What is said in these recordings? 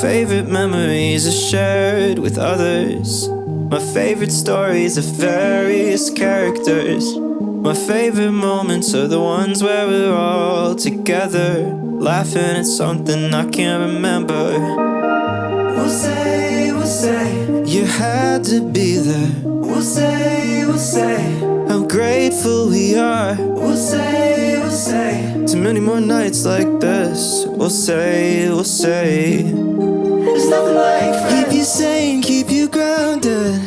favorite memories are shared with others. My favorite stories of various characters. My favorite moments are the ones where we're all together, laughing at something I can't remember. We'll say you had to be there. We'll say how grateful we are. We'll say too many more nights like this. We'll say there's nothing like friends. Keep you sane, keep you grounded.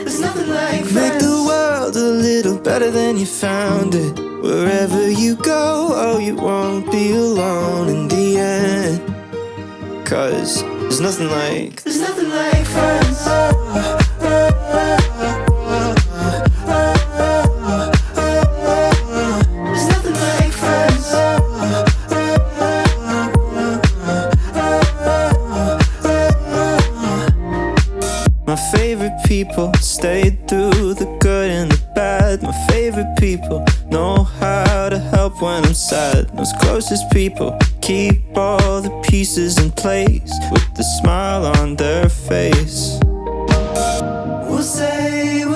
There's nothing like friends. Make the world a little better than you found it. Wherever you go, oh, you won't be alone in the end. 'Cause there's nothing like friends. My favorite people stayed through the good and the bad. My favorite people know how to help when I'm sad. Those closest people keep all the pieces in place with the smile on their face. We'll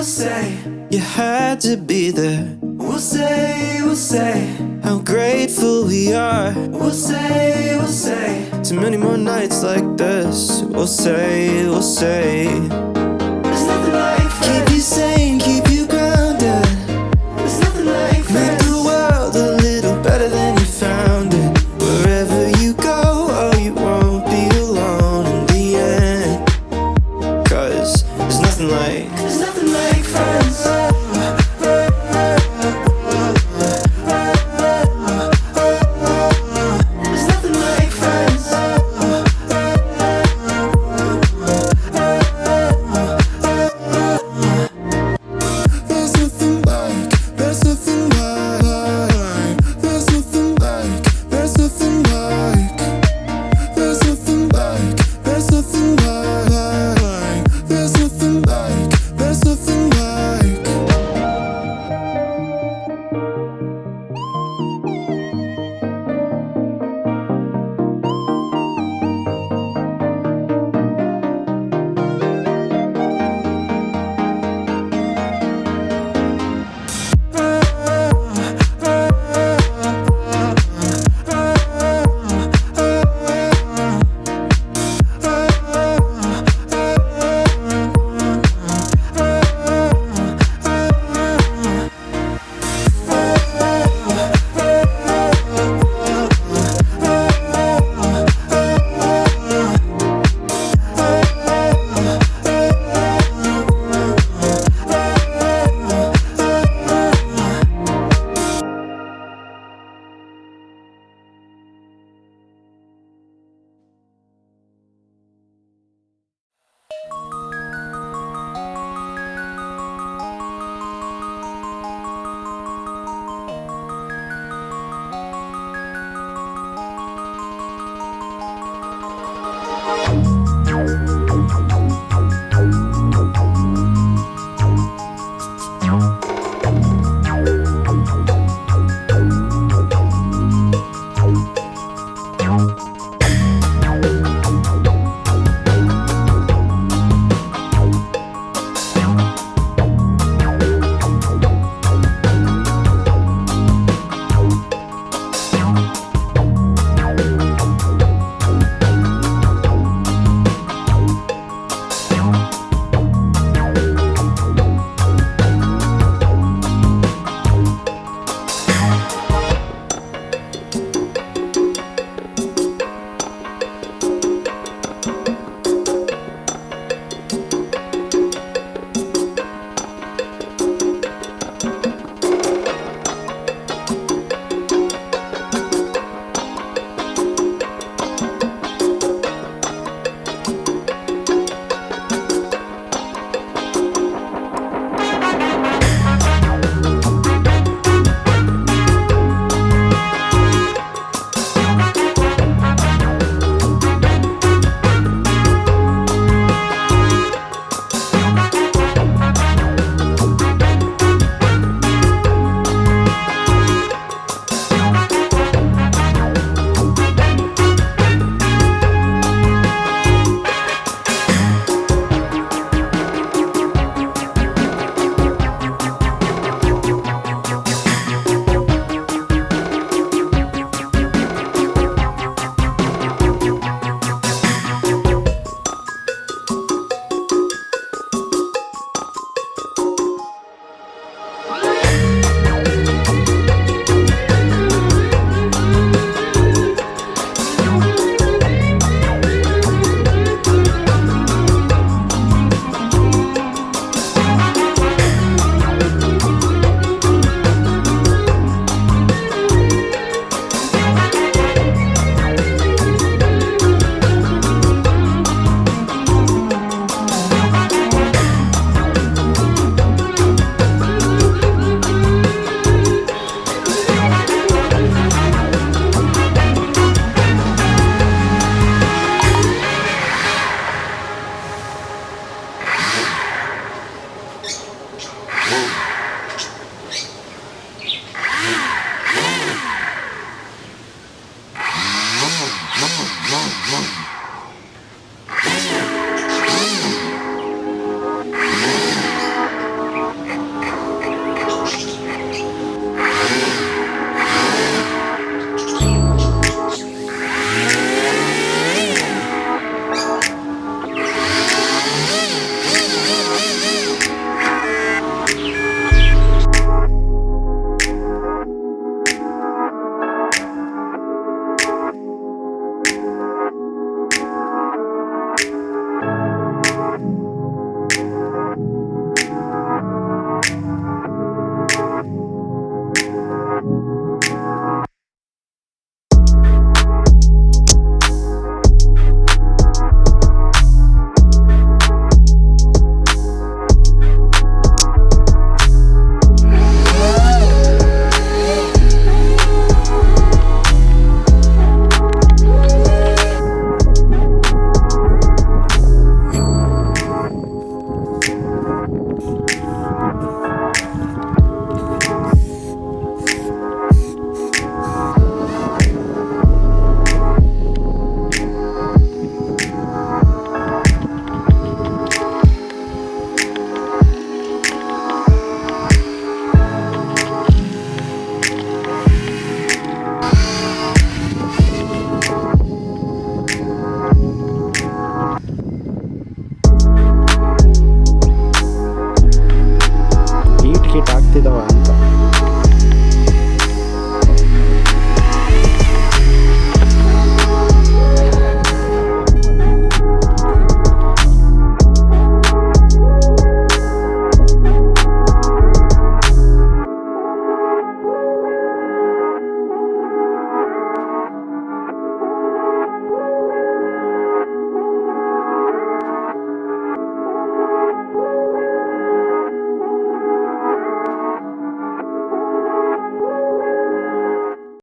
say you had to be there. We'll say how grateful we are. We'll say too many more nights like this. We'll say there's nothing like friends. Keep you sane,